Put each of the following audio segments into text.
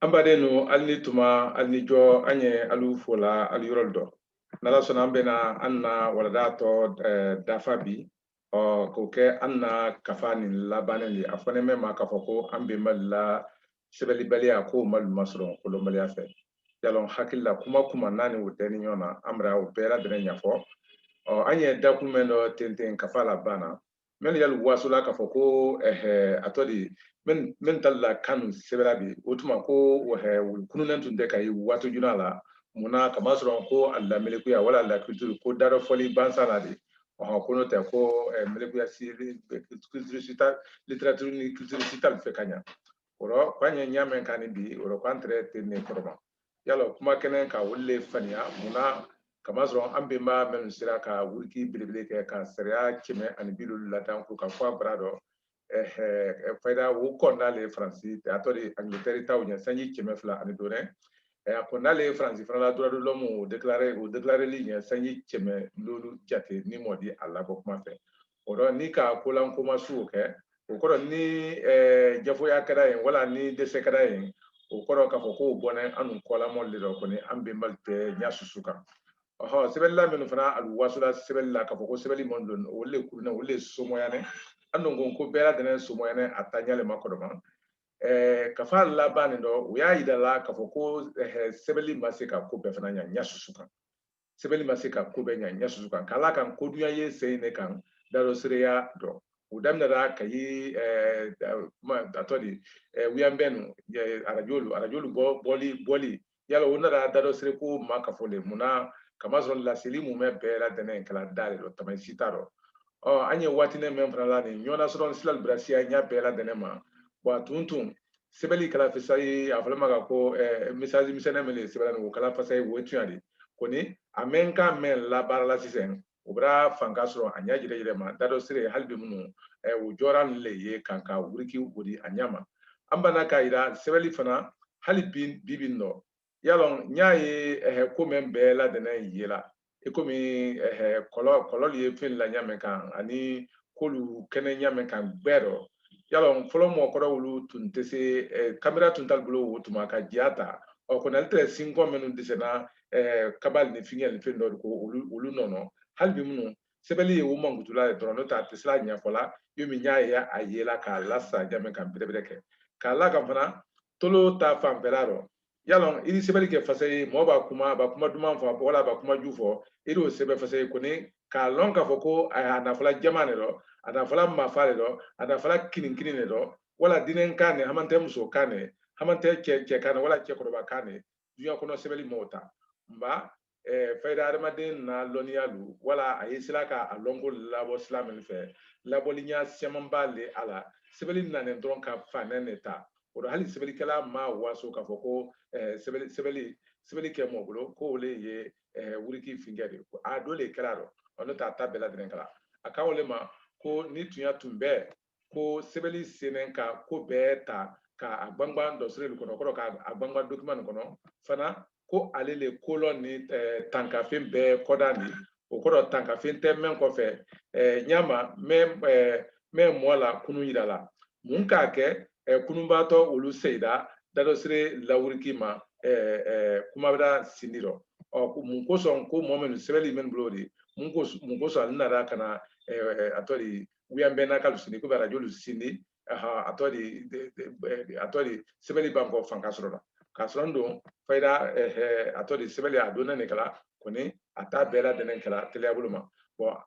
Ambadenu alni tuma alni jo anye alu fola alu yoroldo nala sona ambena anna walada to dafabi o koke anna kafani labaneli afane mema kafoko ambe malla sebeli balia ko mal masron ko lombali afe yalon hakilla kuma nani wuteni nyona amra o bera dene nyafo o anye dakumendo tenten kafala bana men yal wasula kafoko atodi men talla kanu sebelabi otuma ko kununan tun de kai wato junala muna kama sɔrɔ ko alla melekuya wala alla culture ko daro foli bansana de kono te ko melekuya si culture sita literature ni culture sita fe kanya oro kwanye nyame kani bi oro kwantre tenne koroma yalo kuma kenen ka wolle fania muna kama sɔrɔ an bemba men sira ka wurki bilibile ke ka sariya keme ani bilul latan ko ka fa brado fayda wo konnale franci atori angleterre tawnya sanyi keme fla ani dore konnale franci fana la droit de l'homme o déclarer ligne sanyi keme lolu jate ni modi alla ko kuma fe oro ni ka kolan kuma su ke o koro ni jafo ya kada yin wala ni dese kada yin o koro ka fo ko bonen anu kola mo le do ko ni ambe malte nya susuka sebella men fana al wasula sebella ka fo ko sebeli mon don o le kurna o le somoyane ando ngon ko bera denen somoyane atanyale makodo man ka fa labani do o ya idala ka fo ko sebeli masika ko be fana nya susuka sebeli masika ko be nya susuka kala kan ko duya ye seyne kan daro sireya do udamna da kayi atodi wiyambenu arajolu boli yala wona da daro sire ko maka fole muna kama zon la selimu me bera denen kala dale do tamay sitaro anye watine men fana ni nyona soron silal brasia nya bela denema wa tuntun sebeli kala fisai afalama ga ko message misene mele sebela no kala fasai wotuari koni amenka men la barala sisen obra fanka soro anya jire ma dado sire halbi munu wo joran le ye kanka wuriki wuri anyama ambana kaida sebeli fana halibin bibinno yalon nyaaye ko men bela denen yela ekomi kolol ye fen la nyame kan ani kolu kene nyame kan gbero yalo folo mo koro wulu tun tese camera tun tal bulo wutuma ka jiata o ko naltre 5 menu desena kabal ni fingel fen do ko ulu nono halbi munu sebeli ye wumma ngutula drono ta tesla nya fola yomi nyaaya ayela ka lassa jame kan bebreke ka la kan fana tolo ta fam peraro yalon iri sebeli ke fasay mo ba kuma duman fa wala ba kuma jufo iri o sebe fasay ko ni ka lon ka foko ana fala jamane do ana fala mafale do ana fala kinin do wala dinen kane hamante muso kane hamante ke kane wala ke ko ba kane duya kono sebeli mota mba fayda armadin na loniyalu wala ayisila ka alongo labo islamin fe labolinya semambale ala sebeli nanen don ka faneneta o hali sebeli kala ma waso ka foko sebeli ke mo bolo ko le ye wuriki fingere a dole klaro ono ta tabela den kala akawole ma ko ni tunya tumbe ko sebeli senen ka ko beta ka agbangba do sere ko ko ka agbangba document kono fana ko alele kolon ni tankafen be kodani o ko tankafen te men ko fe nyama me mola kunu yirala mun ka ke kunumbato olu seida dado sire lawuriki ma kuma bada sindiro mun ko son ko momen sebeli men blodi mun ko son nara kana atori wiyambe na kalu sindi ko bara jolu sindi atori sebeli banko fankasro kasrondo fayda atori sebeli adona ne kala koni ata bela denen kala telebuluma bo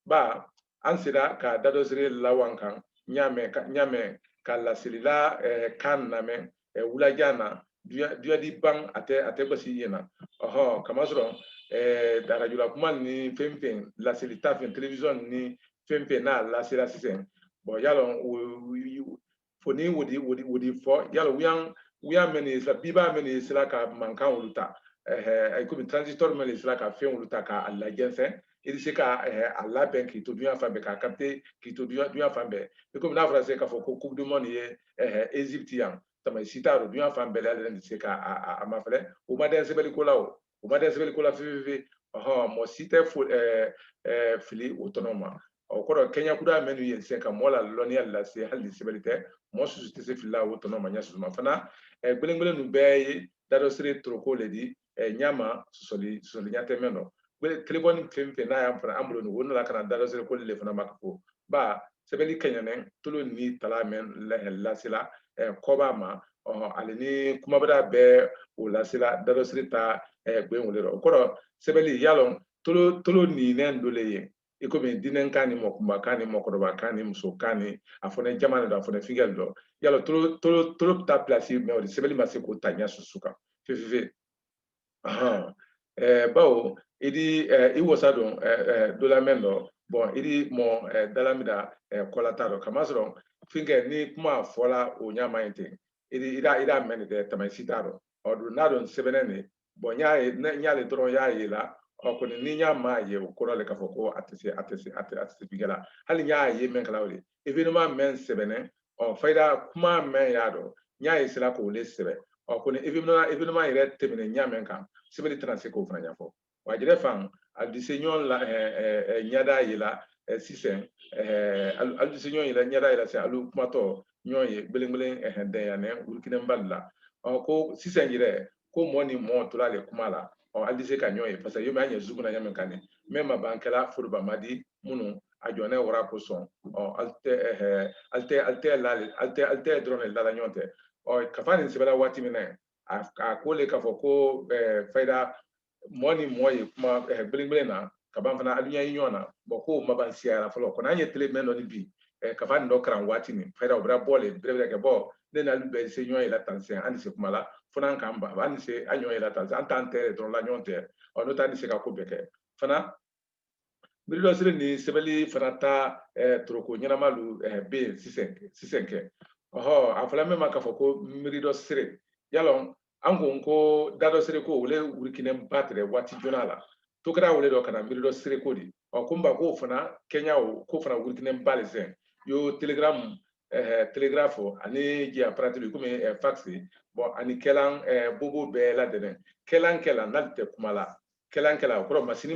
ba ansida ka dado sire lawankan nyame kala silila kan name wulajana duya di bang ate basi yena kamasro dara jula kuma ni femfen la silita fen television ni femfen na la sila sisen bo yalo foni wodi fo yalo wiyan meni sa biba meni sila ka mankan wuluta ay ko transitor meni sila ka fen wuluta ka alla gense il se ka alla ben ki to duya fambe ka capter ki to duya fambe ko na français ka fo ko coupe du monde ye égyptien tama sitaro duya fambe la den se ka ama fele o ma den sebeli ko lawo o ma den sebeli ko la fi mo site fo fili autonome o ko Kenya kuda menu ye se ka mola lonia la se hali sebelite mo su tese fila wo tono manya su ma fana gbele nu be dado sire troko le di nyama soli nyate meno gbele telefoni femfe na ya fana ambulo no wona la kana dado sire ko le fana makko ba sebeli kenyane tulo ni talamen la sila koba ma ale ni kuma bada be o la sila dado sire ta gbe wole ro ko sebeli yalon tolo ni nen dole ye iko be dinen kani mo kumba kani mo koroba kani muso kani afone jamane do afone figel do yalo tolo ta place me o sebeli mase ko tanya susuka fefe aha bawo idi iwosa don dola mendo bon idi mo dalamida kolata do kamasro finge ni kuma fola o nyama inte idi ida men de tamaisita do odu nadon sebenene bon nyaale dron ya yela ko ni nyama ye ko le ka foko atese bigala hali nya ye men kala wole evenement men sebene o faida kuma men ya do nya ye sila ko le sebe o ko ni evenement ire temene nya men kan sebeli transe ko fanya fo wajire fan al diseignon la nyada yela sisen al diseignon yela nyada yela se alu kuma to nyoye beleng de ya ne urkine mballa o ko sisen yire ko moni mo to la le kuma la aldise ka nyoye parce que yo ma nya zugu na nyamen kane même bankela furuba madi munu a jone wara ko son alte drone la nyonte kafani sebela wati mine a ko le ka fo ko faida moni moye kuma bling na kaban fana adunya yinyona bo ko maban siara folo ko nanye tele men no bi kafani do kran wati ni faida obra bole breve ke bo ne na lu be se nyoye la tansen ani se kuma la fana kan ba ani se anyo ila ta antante don la nyonte ono tani se ka ko beke fana bido sire ni sebeli fana ta troko nyana malu be sisenke oho afala me maka foko mirido sire yalon ango ko dado sire ko wole wurikine batre wati jonala to kra wole do kana mirido sire ko di o kumba ko fana Kenya o ko fana wurikine balisen yo telegram telegrafo ani ji apparate ko me faxi bon ani kelan bobo be la dene kelan nalte kumala kelan ko masini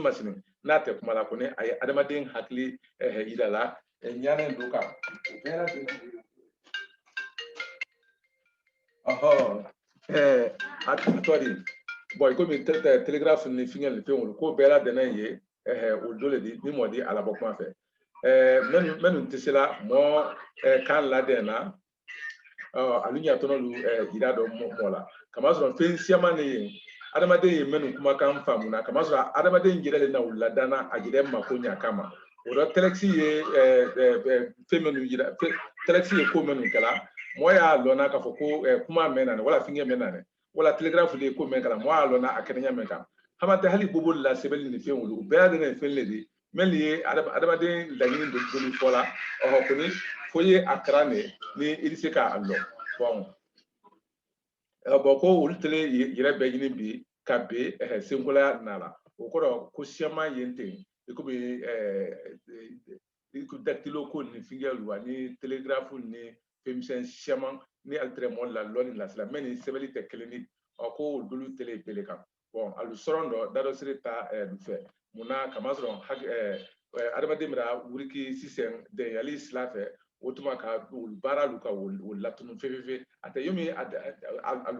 nate kumala ko ne ay adamaden hakli idala nyane duka bela dene oho atori boy ko mi telegraph ni fingel fe won ko bela dene ye o dole di mi modi ala bokma fe menu tisela mo kan la dena alunya tono lu ida do mola kama so fe siama ne adamaden ye menu kuma kan famu na kama so adamaden jire na uladana ajire makonya kama o telexi ye fe menu jira telexi ye ko menu kala moya lona ka fo ko kuma menane wala finge menane wala telegraph le ko men kala moya lona akenya men kam hamate hali bobol la sebeli ni fe wulu be adene fe ledi meli adamaden lañini do fola o ko ni foye akrane ni ilise ka allo bon boko ultele yire be yini bi ka be sengola nala o ko siama yente ko be ko daktilo ko ni fingalu ni telegraph ni femsen siama ni altremon la loni la sala meni sebeli te clinique ko dulu tele pele kan bon alu sorondo dado sirita du fe muna kamasron adamade mira wuriki sisen de yali slafe wotuma ka bara luka latunu fefe ate yomi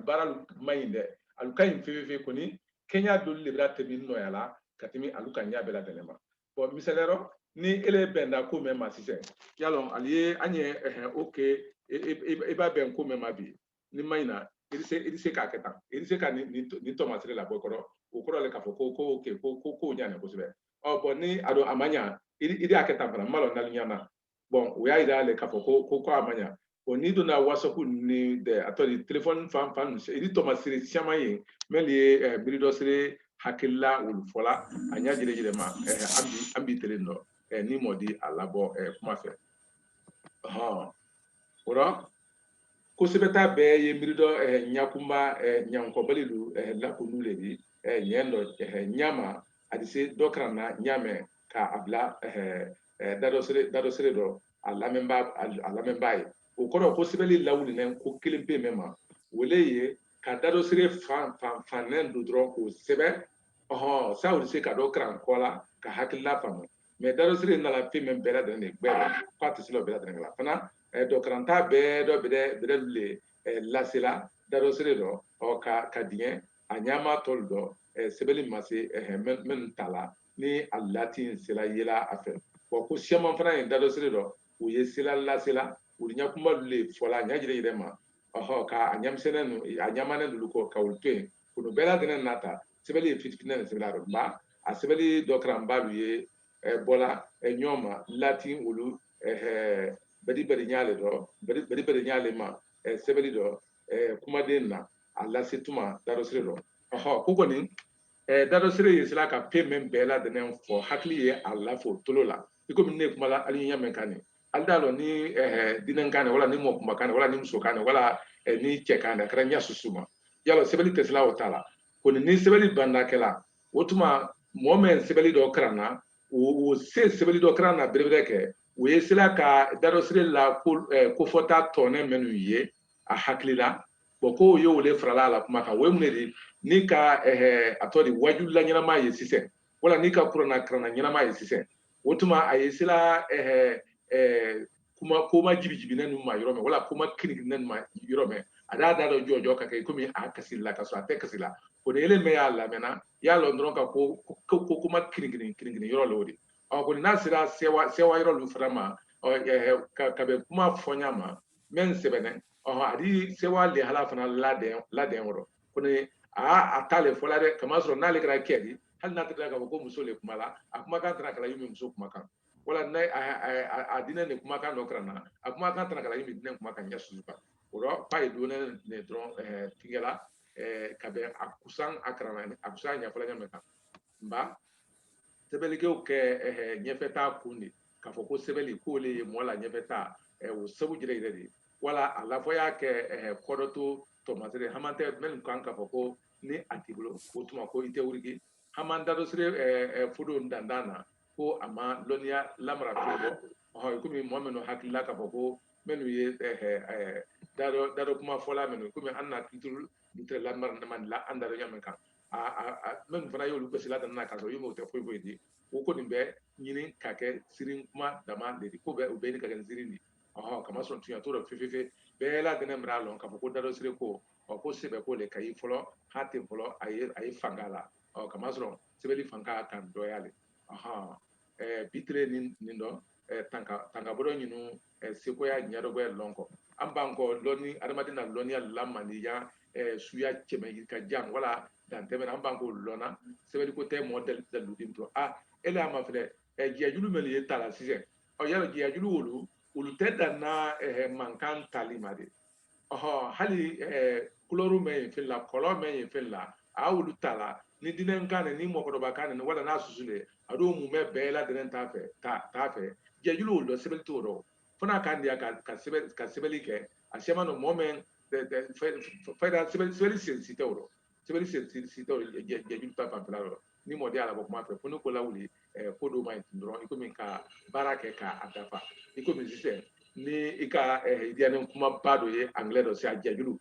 bara mayinde alukayin fefe koni Kenya dolu libra tebi noyala katimi aluka nya bela tenema bon misalero ni ele benda ko mema sisen yalon aliye anye okay e ba ben ko mema bi ni mayina irise ka ketan irise ka ni tomasire la bokoro okoro le ka fo ko okay ko nya ne ko sebe bon ni ado amanya ide aketan fana malo na nyama bon o ya ida le ka fo ko amanya bon ni do na wasoku ni de atori telephone fan ide tomasire siama ye meli birido sire hakilla ul fola anya jire ma ambi telendo ni modi alabo kuma fe ora ko sebeta be ye birido nyakumba nyankobalilu la ko nule di nyendo nyama adise dokrana nyame ka abla dado sere do alamemba o koro ko sebeli lawuli nen ko kilimpe mema wole ye ka dado sere fan nen do dron ko sebe sa o se ka do kran kola ka hakilla famu mais dado sere na la fe men bela de ne gbero ko atisilo bela de la fana do karanta be do bede le lasila daro sire do o ka dingɛ a ɲama tol do sɛbɛnni ma se men tala ni a latin sila yela a fɛ ko siyaman fana ye daro sire do u ye sila lasila u ɲa kuma le fɔla ɲa jire yɛrɛ ma ka a ɲamisɛnɛ a ɲamanen dulu ko ka olu to yen kunu bɛɛ lajɛlen nata sɛbɛnni ye fitifinɛ sɛbɛnna do ba a sɛbɛnni dɔ karan ba ye bɔla ɲɔgɔn ma latin olu bɛdi ɲale dɔ bɛdi ɲale ma sɛbɛnni dɔ kumaden na a lase tuma dadɔsire dɔ ko kɔni dadɔsire ye sila ka pe mɛn bɛɛ lajɛlen fɔ hakili ye a lafo tolo la i komi ne kuma la ali ɲɛ mɛn kan ne ali t'a dɔn ni dinɛ kan wala ni mɔ kuma kan wala ni muso kan wala ni cɛ kan a kɛra ɲɛ susu ma yalɔ sɛbɛnni tɛ sila o t'a la kɔni ni sɛbɛnni bandakɛla o tuma mɔgɔ mɛn sɛbɛnni dɔ karan na o se sɛbɛnni dɔ karan na berebere kɛ u ye sila ka dadɔsire la kofɔta tɔnɛ minnu ye a hakili la ko ye wele farala a la kuma kan o ye mun de ye ni ka a tɔ de wajula ɲɛnama ye sisan wala ni ka kuranna karanna ɲɛnama ye sisan o tuma a ye sila kuma koma jibijibinɛ ninnu ma yɔrɔ min wala koma kirikirinɛ ninnu ma yɔrɔ min a y'a da dɔ jɔjɔ ka kɛ komi a kasi la ka sɔrɔ a tɛ kasi la o de yelen bɛ y'a lamɛnna i y'a lɔn dɔrɔn ka ko koma kirikirin yɔrɔ la o de kɔni n'a sera sewa yɔrɔ olu fana ma ka bɛn kuma fɔɲa ma min sɛbɛnɛ adi sewa lehala fana labɛn wɔrɔ kɔni a t'ale fɔla dɛ kamasɔrɔ n'ale kɛra kɛ di hali n'a tɛgɛ ka fɔ ko muso le kuma la a kumakan tɛna kala yumi muso kumakan wala a dinɛ ni kumakan dɔ kɛra na a kumakan tɛna kala yumi dinɛ kumakan ɲɛ susu kan o rɔ pa ye donɛ ne dɔrɔn tigɛla ka bɛn a kusan a karanna a kusan ɲɛfɔla ɲɛmɛ kan nba sɛbɛnnikɛw kɛ ɲɛfɛta kun de k'a fɔ ko sɛbɛnni k'ole ye mɔgɔ la ɲɛfɛta o sabu jira yɛrɛ de wala a la fɔ y'a kɛ kɔdɔto tɔmasire haman tɛ minnu kan k'a fɔ ko ni a t'i bolo o tuma ko i tɛ wurigi haman dadɔsire fudo dandan na ko a ma lɔnniya lamara fiye bɔ komi mɔgɔ minnu hakilila k'a fɔ ko minnu ye dadɔ kuma fɔla minnu komi an na culture lamara la an dadɔ ɲamin kan minnu fana y'olu gosila danna k'a sɔrɔ i m'o tɛ foyi foyi di o kɔni bɛ ɲini ka kɛ sirin kuma dama de ko bɛ o bɛ ɲini ka kɛ sirin de kama sɔn tuɲa to dɔ fefefe bɛɛ lajɛlen bɛrɛ lɔn k'a fɔ ko dadɔsire ko ko sɛbɛ ko le ka i fɔlɔ ha ten fɔlɔ a ye fanga la kama sɔrɔ sɛbɛnni fanga kan dɔyale bitire nin dɔ tankabolo ɲinu sekoya ɲɛdɔ bɛ lɔn kɔ an b'an kɔ lɔnni adamaden na lɔnniya lamaniya suya cɛmɛ ka jan wala dantɛmɛ an b'an k'o lɔnna sɛbɛnni ko tɛ mɔgɔ daludin to ele a ma filɛ jɛjulu mɛn ye ta la sisan yalɔ jɛjulu olu tɛ dan na mankan tali ma de hali kulɔru mɛn yen fɛn la kɔlɔ mɛn yen fɛn la a olu ta la ni dinɛ kan ni mɔgɔkɔrɔba kan ni wala n'a susu de a don mun bɛ bɛɛ lajɛlen t'a fɛ jɛjulu olu dɔ sɛbɛnni t'o dɔn fo n'a kan diya ka sɛbɛnni kɛ a sɛma no mɔgɔ mɛn sɛbɛnni sensi tɛ o rɔ sɛbɛnni sensi tɛ o jɛjulu ta fanfɛla rɔ ni mɔdi ala bɔ kuma fɛ fo ne ko lawuli ko dɔw ma ɲi dɔrɔn i komi ka baara kɛ k'a dafa i komi sisan ni i ka diyanen kuma ba dɔ ye angilɛ dɔ se a jɛjulu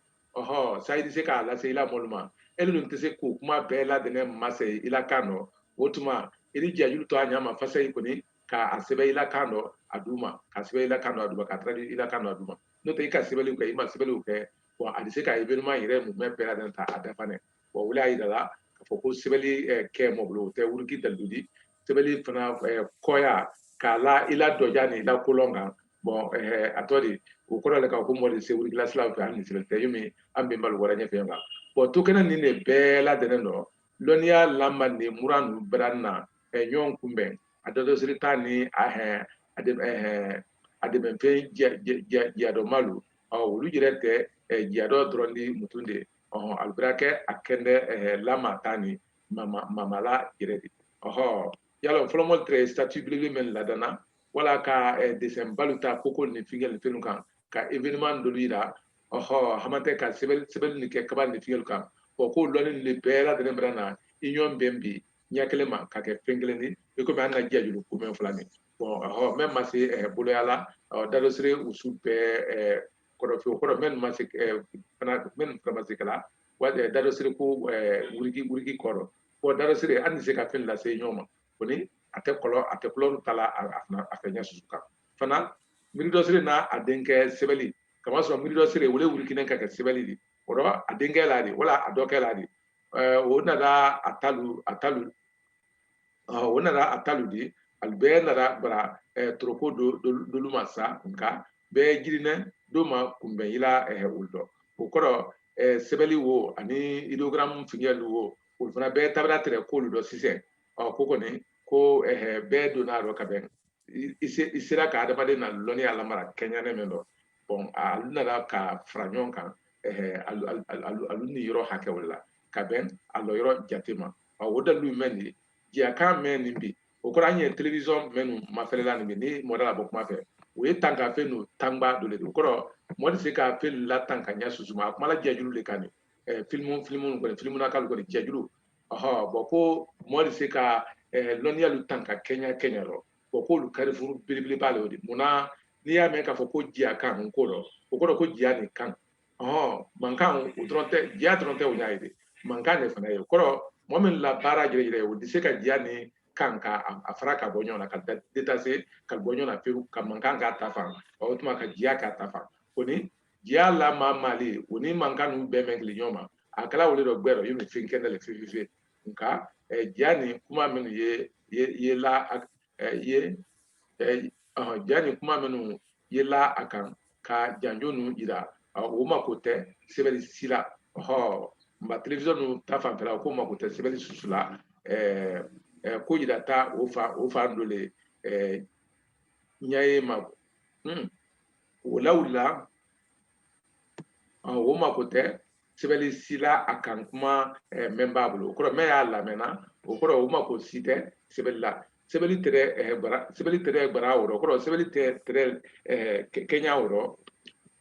sayidi se k'a lase i la mɔlu ma e dun tɛ se k'o kuma bɛɛ ladɛnɛ ma se i la kan dɔ o tuma i ni jɛjulu to a ɲama fasa i kɔni k'a sɛbɛn i la kan dɔ a d'u ma ka sɛbɛn i la kan dɔ a d'u ma ka taara i la kan dɔ a d'u ma n'o tɛ i ka sɛbɛnniw kɛ i ma sɛbɛnniw kɛ a bɛ se ka événement yɛrɛ mun bɛɛ lajɛlen ta a dafa dɛ o y'a yira la k'a fɔ ko sɛbɛnni kɛ mɔ bolo o tɛ wuruki daludi sɛbɛnni fana kɔya k'a la i la dɔja ni i la kolɔn kan a tɔ de o kɔrɔ de kan ko mɔdi se wurigila siraw fɛ hali ni sɛbɛn tɛ yomi an bɛ balo wɛrɛ ɲɛfɛ kan to kɛnɛ nin de bɛɛ lajɛlen dɔ lɔnniya lama ni mura ninnu bɛra na ɲɔgɔn kunbɛn a dadɔsiri ta ni a dɛmɛfɛn jiyadɔmalu olu yɛrɛ tɛ jiyadɔ dɔrɔn di mutum de albira kɛ a kɛndɛ lama ta ni mamala yɛrɛ de yalɔ fɔlɔmɔ tɛ statut belebele min ladana wala ka dessin balu ta koko ni fingɛl ni fɛnw kan ka événement dɔlu yira haman tɛ ka sɛbɛnni ni kɛ kaba ni fingɛl kan ko lɔnni ni bɛɛ lajɛlen bɛra na union bɛn bi ɲɛ kelen ma ka kɛ fɛn kelen di i komi an ka jɛjulu ko mɛn fila ni mɛn ma se boloyala dadɔsire usu bɛɛ kɔrɔ minnu ma se minnu fana ma se kala dadɔsire ko wurigi kɔrɔ dadɔsire hali ni se ka fɛn lase ɲɔgɔn ma kɔni a tɛ kulɔru ta la a fɛ ɲɛ susu kan fana mirido sire na adenke sebeli kama so mirido sire wole wuri kinen ka sebeli di oro adenke la di wala adoke la di wona da atalu wona da atalu di albe na da bara tropo do lumasa nka be girine do ma kumbe ila uldo okoro sebeli wo ani idogram fingelu wo ulfana be tabra tere ko ludo sise ko ni ko be do na ro ka ben isira ka adamade na loni ala mara kenya ne mendo bon aluna da ka franyon kan alu ni yoro hake wala ka ben alo yoro jatima woda lu meni dia kan men bi okoro anye television menu mafelela ni modala bok mafe we tanka fe no tangba do le okoro modi se ka fe la tanka nya susuma mala jajulu le kani filmu na kalu ko jajulu boko modi se ka loni alu tanka kenya ro ko lu kari furu bilibili bale odi muna ni ya men ka fo ko jia kan ko ro ko ko jia ni kan mankan o dronte jia dronte o nyaide mankan ne fana yo ko mo men la bara jere o dise ka jia ni kan ka afra ka bonyo na ka detase ka bonyo na peru ka mankan ka tafa o tuma ka jia ka tafa oni jia la mali oni mankan u be men gli nyoma akala wole do gbero yo mi finken le fifi nka jia ni kuma men ye la jani kuma menu yela akan ka janjonu ira o ma ko tɛ sɛbɛli sila mba television nu ta fanfɛla ko ma ko tɛ sɛbɛli susula ko yira ta o fa dole nyaye ma wula o ma ko tɛ sɛbɛli sila akan kuma men b'a bolo o kɔrɔ mɛ y'a lamɛnna o kɔrɔ o ma ko si tɛ sɛbɛli la sebeli tere bara woro koro sebeli tere kenya woro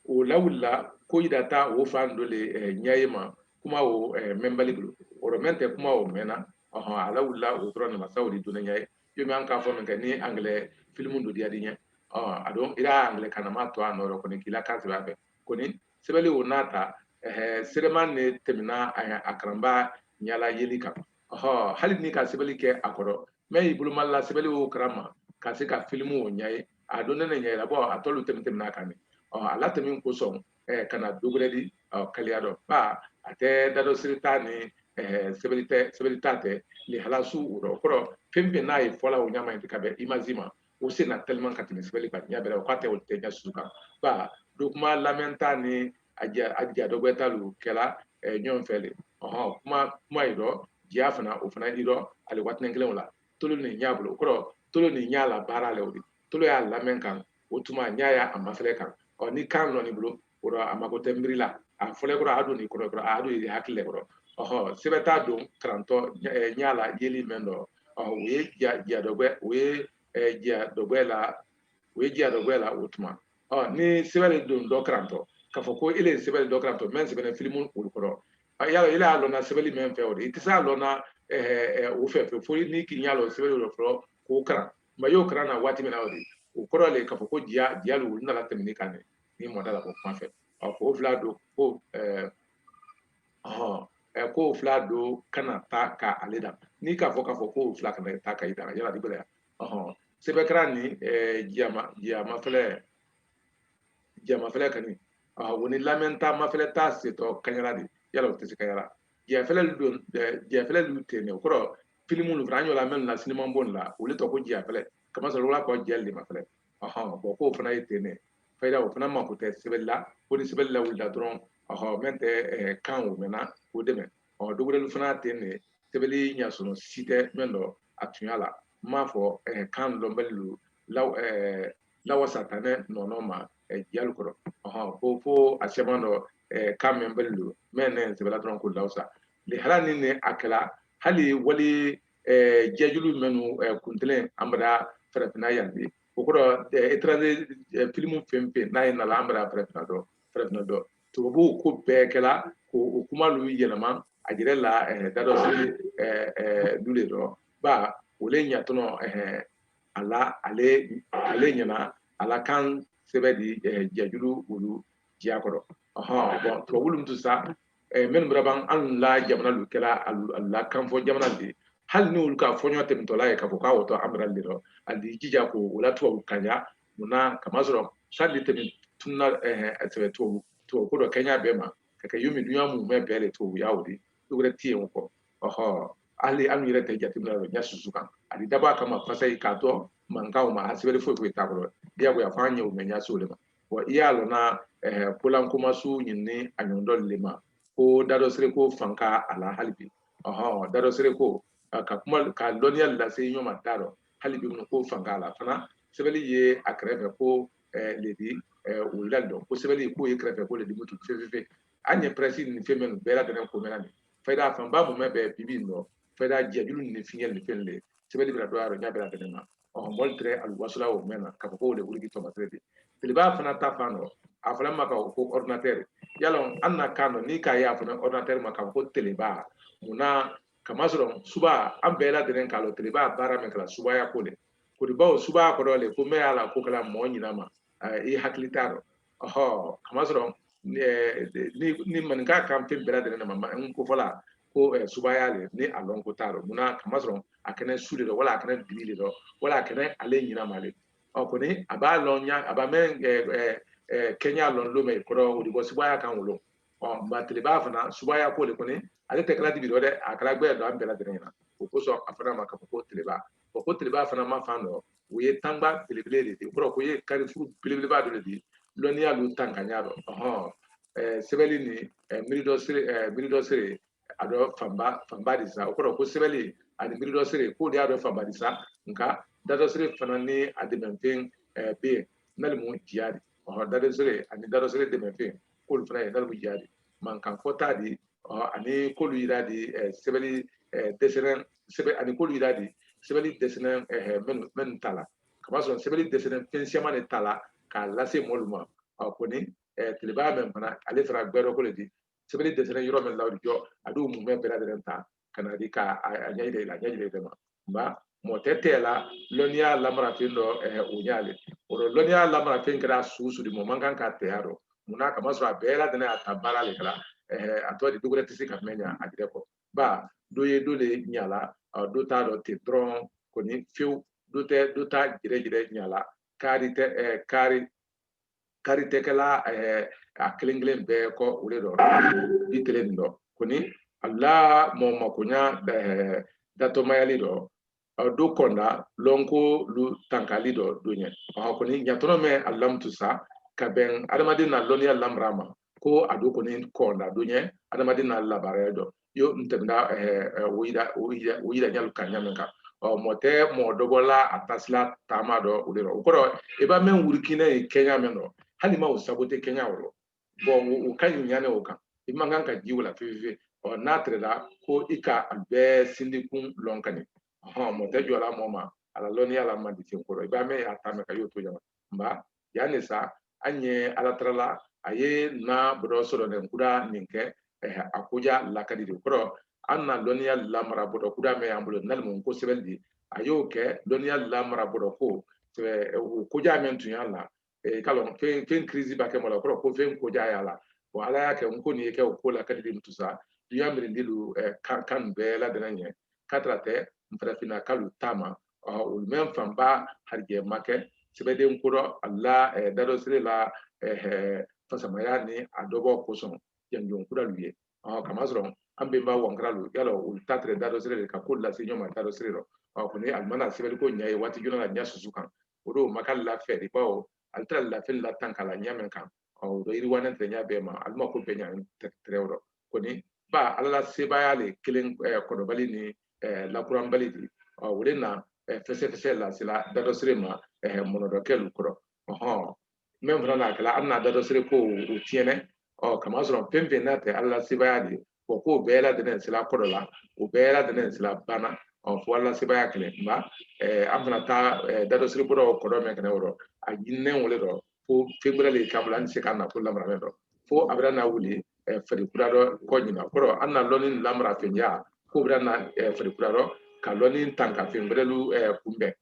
o lawula ko yidata o fandole nyayema kuma o membali bulu oro mente kuma o mena alawula o tro na masawdi duna nyay yo mi anka fo men ni anglais filmu do dia dinya adon ira anglais kana ma to anoro ko ni kila ka sibabe ko ni sebeli o nata sereman ne temina akramba nyala yelika hali ni ka sebeli ke akoro mais ibulu malla sebeli o krama ka se ka filmu o nyay a do ne nyay la bo atolu temtem na kane ala temin ko son kana dogredi kaliado ba ate dado sirita ni sebeli tate li halasu uro koro pempe na e fola o nyama ka be imazima o se na tellement ka tini sebeli ba nya be o kwate o te nya suka ba do kuma lamenta ni aja do betalu kela nyon fele kuma ido dia fana o fana ido ali watnen kelen wala tolo ni nyablo koro tolo ni nyala bara le odi tolo ya lamen kan o tuma nyaya amafele kan ni kan no ni blo oro amagote mbrila a fole koro adu ni koro adu yi hakle koro sebeta do kranto nyala yeli mendo we ya dogwe we ya dogwela o tuma ni sebele do kranto ka foko ile sebele do kranto men sebele filmu o koro yala ila lona sebele men fe odi itisa lona o fe fo ni kinyalo sebele do fro ko kran mayo kran na wati mena odi o koro le ka foko dia lu na la temini kane ni modala ko fa fe ko vlado ko ko vlado kana ta ka aleda ni ka fo ko vla kana ta ka ida yala di bele sebe krani jama fele kani woni lamenta ma fele ta se to kanyala di yala o tese kanyala ya fele lu tene ko filmu lu franyo la men la cinema bon la o le to ko ya fele kama so la ko jelli ma fele bo ko fana yitene fayda o fana ma ko te sebella ko ni sebella wulda dron mente kan o mena o deme dogure lu fana tene sebeli nya sono site mendo atunyala ma fo kan lo mbelu lawa satane no ma jal ko fo asemando kan membelu menen sebella dron ko lawsa le halani ne akala hali wali jejulu menu kuntele ambada farafina yandi okoro étranger film fempe na ina la ambra farafina do to bu ko bekela ko kuma lu yelama ajire la dado si dule do ba ole nya tono ala ale nyana ala kan sebedi jejulu ulu jiakoro bon to wulum tu sa men braban an la jamana lu kala alla kan fo jamana di hal ni ul ka fonyo tem to la ka fo ka woto amral diro andi jija ko wala to kanya muna kamasro sandi temi tunna sebe to ko do Kenya bema kaka yumi dunya mu me bele to yawdi dugre tie ko oho ali anu yere te jatimna ro nya susukan adi daba kama fasai kato mankaw ma hasibele fo ko tabro dia ko ya fanye o menya so lema wa iyalo na pulan kuma su nyinni anyondol lema ko dado sire ko fanka ala halbi oho dado sire ko ka kuma ka lonial la se nyoma daro halbi mun ko fanka ala fana sebeli ye akreve ko ledi ulaldo ko sebeli ko ye kreve ko ledi mutu fefe anye presi ni femen bela de ko menani fayda famba mo mebe bibindo fayda jadulu ni finyel ni fenle sebeli bra do aro nya bela de na o moltre al wasla o mena ka ko le wuri to matredi tiliba fana ta fano afala maka ko ordinateur yalon anna kano ni ka ya fana ordinateur maka ko tiliba muna kamasoro suba an bela de kalo tiliba bara me kala suba ya ko le ko di bawo suba ko dole ko me ala ko kala mo nyina ma i haklitaro oho kamasoro ni man ka kampe bela de na mama ko fola ko subayale ni alon ko taro muna kamasro akene sude do wala akene dibile do wala akene ale nyina male o ko ni aba lonya aba men Kenya lon lo me ko di bo subaya kan wolo o batele ba fana subaya ko le ko ni ale te kala dibile de akala gbe do am bela de na ko so afana maka ko teleba ko teleba fana ma fano we tangba telebele de ko ye kari fu telebele ba do de lonia lu tanganya do sebeli ni mirido sere ado famba disa okoro ko sebeli ani mirido sere ko dia do famba disa nka dado sere fanani adempen be nalmu jiari dado sere ani dado sere dempen ko fana nalmu jiari man kan fota di ani ko lu ira di sebeli desenen sebeli ani ko lu ira di sebeli desenen men tala kama so sebeli desenen pensiama ne tala ka lase moluma ko ni tiliba men fana ale fana gbɛdɔ ko le di sɛbɛnni dɛsɛra yɔrɔ min lawri jɔ a dɔw mun bɛ bɛɛ lajɛlen ta ka na di ka a ɲɛ yira i la ɲɛ yira i ma nka mɔgɔ tɛ tɛ la lɔnniya lamara fɛn dɔ o ɲaale o la lɔnniya lamara fɛn kɛra susu de mɔ man kan ka tɛya dɔ munna kama sɔrɔ a bɛɛ lajɛlen y'a ta baara le kɛra a tɔ di dogore tɛ se ka mɛn ɲa a dirɛ kɔ ba dɔ ye dɔ le ɲala dɔ t'a dɔn ten dɔrɔn kɔni fiyewu dɔ ta jirɛ ɲala kaari tɛ kari tekela a kelen bɛɛ kɔ ule dɔ di kelen dɔ koni alla mo makonya datomayali dɔ do konda lonko lu tankali dɔ do nye koni nyatono me allam tusa ka ben adamadi na lonia lamrama ko ado koni konda do nye adamadi na labare dɔ yo ntenda wida nyalu kanyamenka mote mo dogola atasla tama dɔ ule dɔ ukoro eba men wurikine Kenya men dɔ hali ma o sabote Kenya wolo bon o kan nyane o kan I mangan ka jiwo la fefe n'a trela ko I ka bɛɛ sindikun lonkani mo te jola mo ma ala loni ala ma di koro I ba me atame ka yoto jama mba yani sa anye ala trala aye na bro soro ne kuda ninke akuja lakadi di koro anna loni ala mara bodo kuda me ambulo nal mo ko sebeldi ayo ke loni ala mara bodo ko kuja men tunyala kalon fen crise ba ke mo la ko fen ko ja yala bo ala ya ke ko ni ke ko la kadi mutu sa ya mi ndilu kan be la de nanye katrate mfrafina kalu tama o men famba harje make sibede nkuro alla dado sire la fasamaya ni adobo koson yanjon kura luye kama zoro ambe ba wankralu yalo ul tatre dado sire ka kulla sinyo ma dado sire ro ko ni almana sibede ko nyaye wati juna la nya susukan odo makalla fe di bawo altra la fil la tankala nyamen kan do iri wanan tanya be ma alma ko be nyan trewro koni ba alala sebaya le kelen kodo bali ni la kuran bali di wole na fese la sila dado sire ma monodo kelu koro même fana na kala anna dado sire ko o tiene kama soro pempe na te alala sebaya di ko bela de sila kodo la o bela de sila bana fo alala sebaya kele ba amfana ta dado sire bodo kodo me kana woro a yinne wole do fo february le kamla ni se kana ko lamra me do fo abra na wuli fari kurado ko nyina koro anna lonin lamra fenya ko bra na fari kurado ka lonin tanka fembrelu kumbe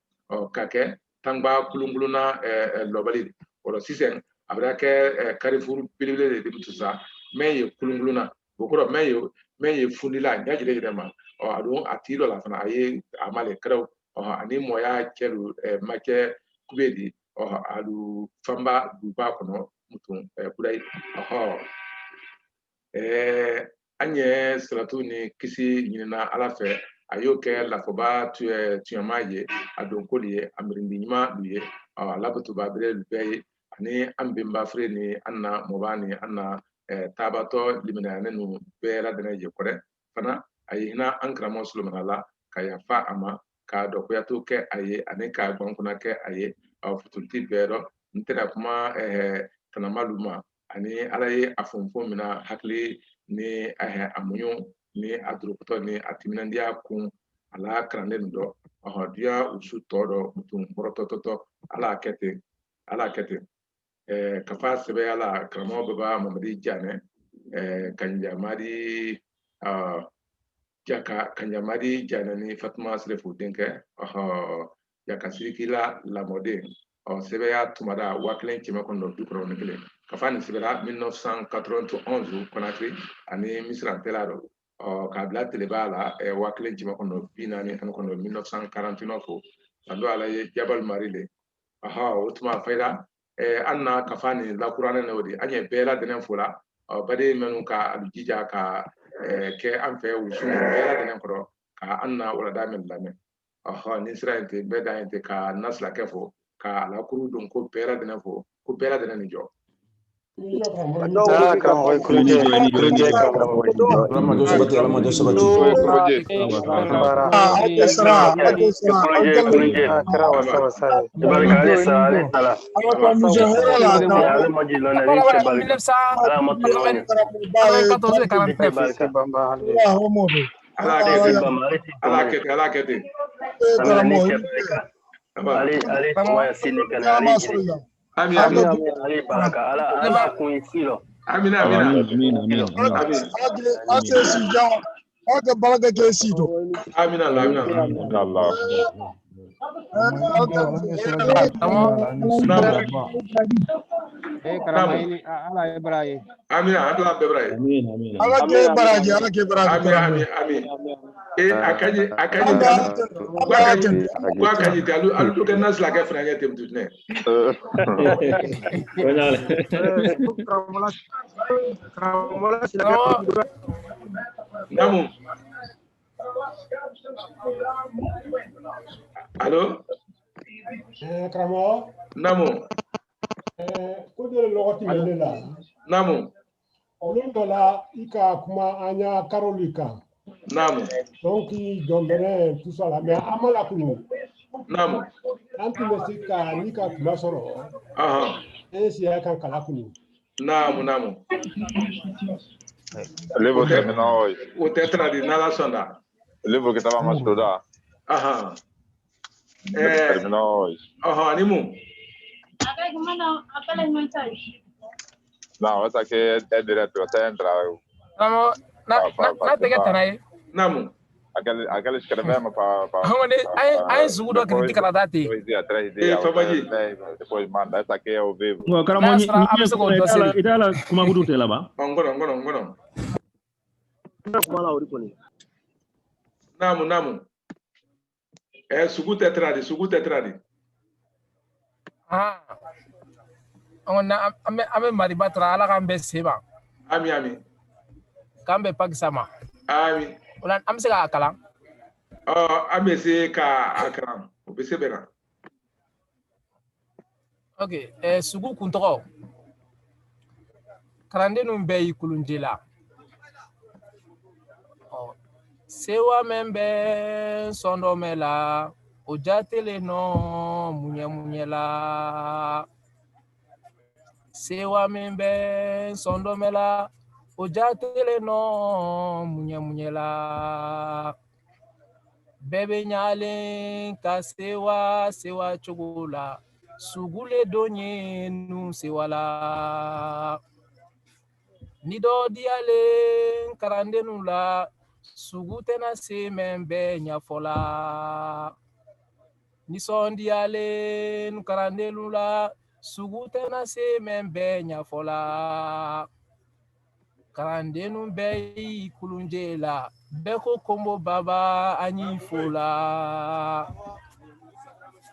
kake tangba kulunguluna lobali oro sisen abra ke carrefour bilibile de mutusa meye kulunguluna bokoro meye fundila nyajire de ma adon atiro la fana aye amale krew ani moya kelu make kubedi alu famba duba kono mutum budai anye salatu ni kisi nyina ala fɛ a y'o kɛ lafoba tuyama ye a donkoli ye a mirindi ɲuman lu ye ala batuba bere lu bɛɛ ye ani an benba fure ni an na mɔba ni an na taabatɔ liminayane nu bɛɛ ladɛnɛ ye kɔrɛ fana a ye hinɛ an karamɔgɔ solomana la ka yafa a ma ka dɔkuyato kɛ a ye ani ka gbankuna kɛ a ye futuruti bɛɛ dɔ n tɛna kuma tanamalu ma ani ala ye a fonfon mina hakili ni a muɲu ni a durukutɔ ni a timinandiya kun ala karanden dɔ duya usu tɔ dɔ mutum bɔrɔtɔtɔtɔ ala kɛ ten kafa sɛbɛ ala karamɔgɔ bɛba mamadi janɛ kanjamadi janɛ ni fatuma serefu denkɛ yaka sirikila lamɔden sɛbɛya tumada 1991 kafa ni sɛbɛra 1991 Conakry ani Misira ntɛla dɔ k'a bila teleba la 1949 sando ala ye Jabal Marile o tuma fayda an na kafa ni lakuranen na o de an ye bɛɛ ladɛnɛ fo la baden minnu ka jija ka kɛ an fɛ wusu bɛɛ ladɛnɛ kɔrɔ ka an na walada min lamɛn ni sira in tɛ bɛɛ da in tɛ ka nasilakɛ fo ka lakuru don ko bɛɛ ladɛnɛ fo ko bɛɛ ladɛnɛ ni jɔ Amina. Allô? Kramo? Namu. Kudere logoti melela. Namu. Olundola ika kuma anya Karolika. Namu. Donc dombere tout ça là mais amala kunu. Namu. Anti mesika nika kuma soro. Esi aka kala kunu. Namu. Levo terminou hoje. O tetra de nada sonda. O livro que estava mais estudar. Terminou hoje. Animu. Não, essa aqui é direto, até entrar. Não tem aí. Namu. Aquele escrevemos para. Aí seguro que critica a data. 2 dias, 3 dias. Depois manda. Essa aqui é ao vivo. Namu. Sugu tetradi. Ame maribatra ala kan be seba. Ami. Kan be pagisama. Ami. Ulan am se ka kala. Ame se ka akram. O be sebena. Okay, sugu kuntogo. Karande num be yikulunjela. Sewa membe sondo mela. Ojatele no munyela. Sewa membe sondo mela. Ojatele no munyela. Bebe nyale ka sewa chugula. Sugule donye nu sewala. Nido diale karande nula. Sugutena se membe nyafola. Nisondi ale nukarande lula sugutena se membe nyafola. Karande numbe kulunjela beko kombo baba anyi fola.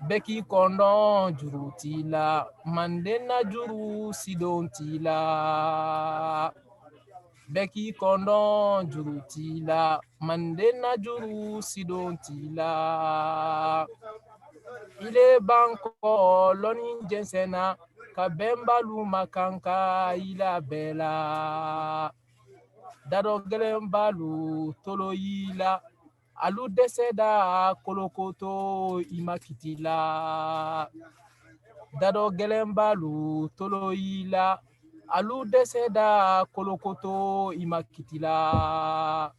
Beki kondo juru tila, mandena juru sidon tila. Beki kondo juru tila, mandena juru sidon tila. Ile banko loni jensena, kabembalu makanka ila bela. Dado gelembalu tolo ila, alu deseda kolokoto imakitila. Dado gelembalu tolo ila, alu deseda kolokoto imakitila.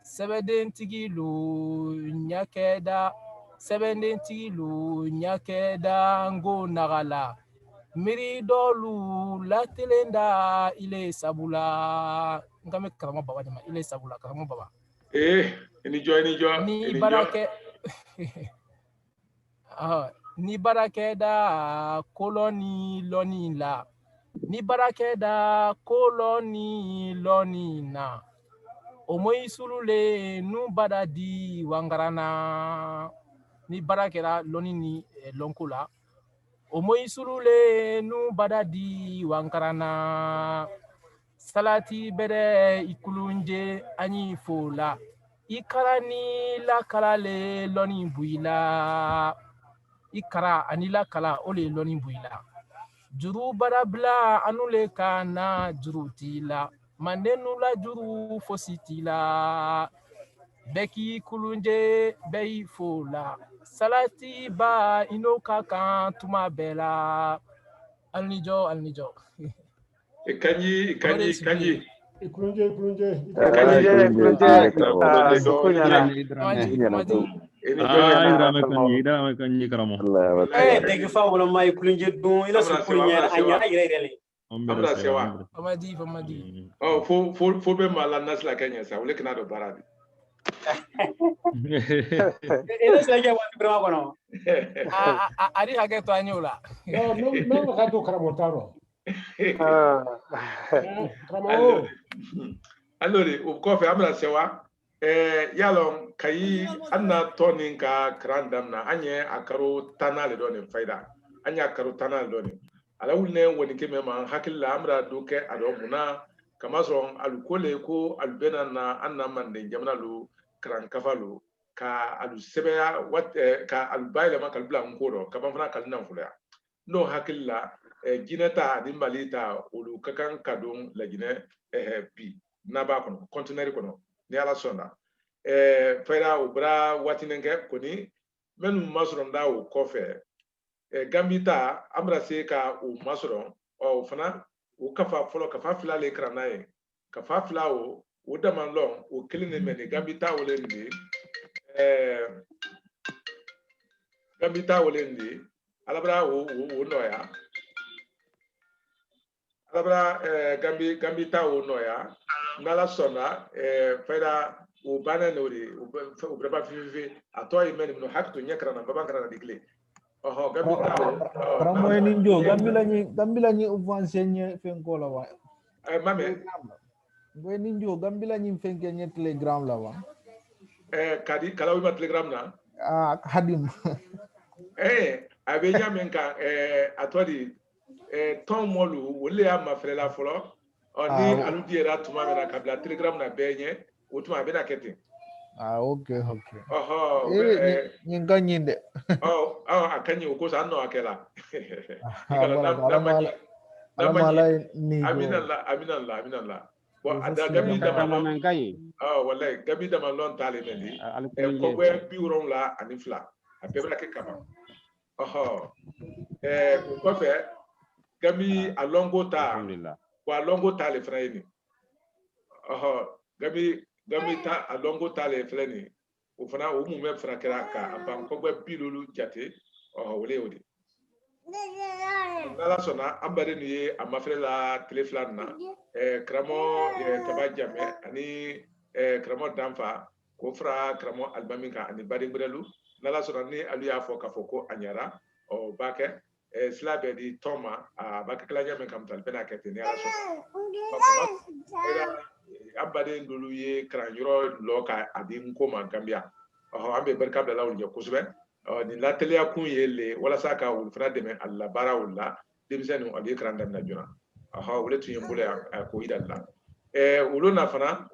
Sebedentigilu nyakeda, sebedentigilu nyakeda ngo nagala. Miri dolu latelenda ile sabula. Ngame karama baba dema ile sabula karama baba. Ni barake ni barake da koloni loni la. Ni barake da koloni loni na. Omoi sulule nu badadi wangarana. Ni barake da loni ni lonkula. Omoi sulule nu badadi wangarana. Salati bere ikulunje ani fola. Ikara ni la kala le loni buila. Ikara ani la kala ole loni buila. Juru barabla anule kana juru tila. Mandenu la juru fositila. Beki kulunje bei fola. Salati ba inoka kan tuma bela. Alnijo. Kanyi. Ikunje. Tegi fa wala mai kulunje dun ila su kunya anya ayirele. Amra sewa. Famadi. Oh, fo be mala nasla Kenya sa, wole kana do baradi. Ila sege wati brama kono. Ari hage to anyola. No ka to karamotaro. Karamo. Allora, o kofe amra sewa yalon kayi anna tonin ka krandam na anye akaro tanale do ne faida. Anya akaro tanale do ne. Ala wulne woni keme man hakilla amra doke ado muna kama son alukole ko albena na anna mande jamna lu kran kafalo ka alu sebeya wat ka albayla ma kalbla ngoro ka banfana kalnan fulya no hakilla gineta dimbalita ulu kakan kadon la gine bi naba kono container kono ni ala sonda faida obra watinenge koni men masron da o kofe gambita amra se ka o masron o fana o kafa folo kafa fila le kranaye kafa fila o daman long o keline men gambita o lendi gambita o lendi alabra o noya alabra gambita o noya nala sona faida o bana nori o braba fifi atoy men no hakto nyakra na baba krana digle oho gambita o Ramo ninjo gambila ni uvansenye fenkola wa mame Gwe ninjo gambila ni fenke nye telegram la wa kadi kala wi telegram na hadim abenya menka atwadi ton molu wole ama frela folo oni aludiera tuma mena kabla telegram na benye utuma bena kete okay oho nyinga nyinde akanyi ukosa anno akela aminallah wa ada gabi da malon wallahi gabi da malon tale mendi ko we biuron la anifla apebra ke kama oho ko fe gabi alongo ta wa longo ta le freni oho gabi ta alongo ta le freni o fana o mu me fra kra ka aban ko we bilulu jate oho wole odi nala sona ambare ni amafre la teleflan na kramo tabajame ani kramo damfa ko fra kramo albaminka ani bari brelu nala sona ni alu ya fo ka foko anyara o bake slabe di toma bake klanya men kam tal bena kete ni ala so ambare ndulu ye kranyoro loka adi ngoma gambia ambe barka da lawo je kusbe ni lateliya kun ye le walasa ka olu fana dɛmɛ a la baara olu la denmisɛnninw ale ye kalan daminɛ joona olu tun ye n bolo a ko yira la olu na fana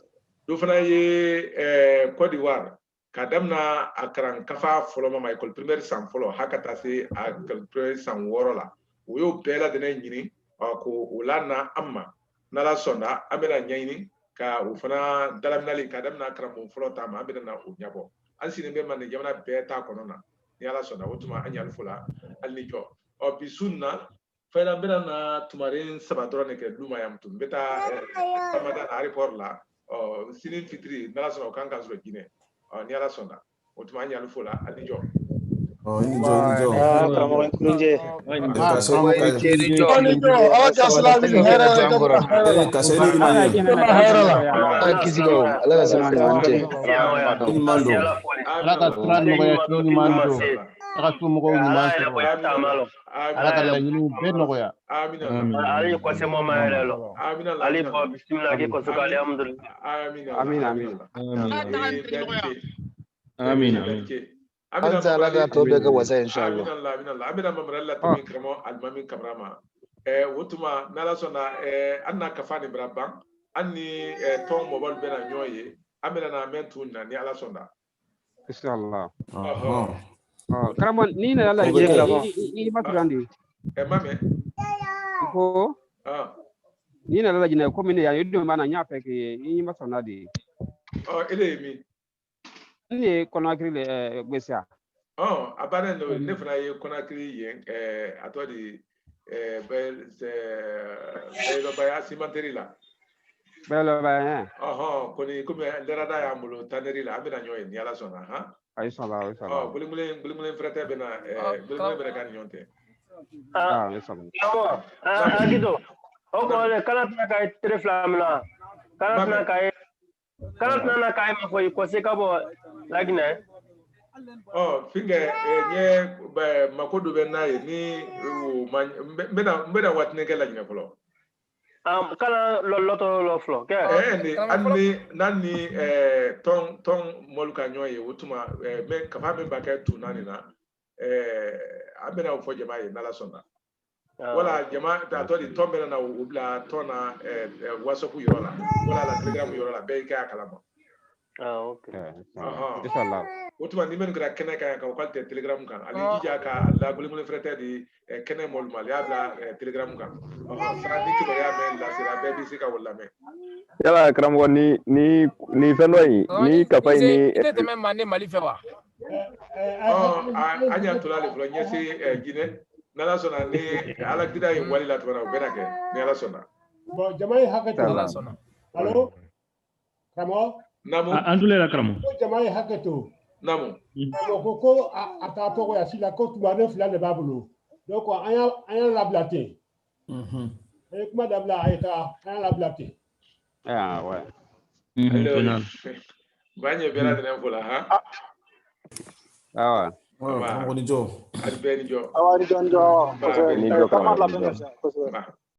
do fana ye Côte d'Ivoire ka daminɛ a karan kafa fɔlɔ ma école primaire san fɔlɔ ha ka taa se a école primaire san 6 la o y'o bɛɛ lajɛlen ɲini ko o la na an ma n'ala sɔnna an bɛna ɲɛɲini ka o fana dalaminali ka daminɛ karamɔgɔ fɔlɔ ta ma an bɛna o ɲɛbɔ an sigilen bɛ Mande jamana bɛɛ ta kɔnɔ na ni ala sɔnna o tuma an ɲali fo la hali ni jɔ bi su na fɛnɛ n bɛna na tumaren 3 dɔrɔn de kɛ Luma yan tun n bɛ taa Ramadan aéroport la sini fitiri n'ala sɔnna o kan ka sɔrɔ Guinée ni ala sɔnna o tuma an ɲali fo la hali ni jɔ Anta alaga to be ga wasa inshallah. Amina mamralla tumi kramo almami kamrama. Wotuma nala sona anna kafani braban anni ton mobile bena nyoye amina na mentu na ni ala sona. Inshallah. Kramo ni na ala je kramo. Ni maturandi. Mame. Ko ni na ala jina ko mini ya yudo mana nya pe ke ni masona di. Ele mi. Ni Conakry le Gbesia. Abana no ne fana ye Conakry yen atodi belo baya cimenterie la. Belo baya. Koni comme lerada ya mulo taneri la abena nyoy ni ala sona ha. Inshallah. Bulimulen frate bena bulimulen bena kan nyonte. Inshallah. Agido. Oko le kala tana kay treflamna. Kala tana kay na kai ma foi ko se ka bo lagina finge nye makodo be na ni mbena watne ke lagina folo kala loto lo flo ke ni anni nani ton moluka nyoye wutuma me kafa me baka tu nani na abena fo jama ye nala sonna wala jama ta to di tombela na ubla tona WhatsApp yola wala la Telegram yola be ka kalama okay inshallah wotuma ni men gra kene ka ko te Telegram kan ali jija ka la bulimul frete di kene mol mal ya bla Telegram kan sara di ko ya men la sira be bi sika wala me yala kram woni ni fenoi ni kafai ni ite te men mane mali fe wa anya tulale flo nyesi Guinée nala sona ni ala kida yi wali la tona benake ni ala sona bon jamay hakato ala sona allo kamo namu andule la kamo jamay hakato namu ko atato ko yasila ko tubane fila de babulo donc anya la blaté et kuma dabla ayta anya la blaté ouais banye bela de n'importe ha ouais jo. Albeni jo. Awari donjo. Parce que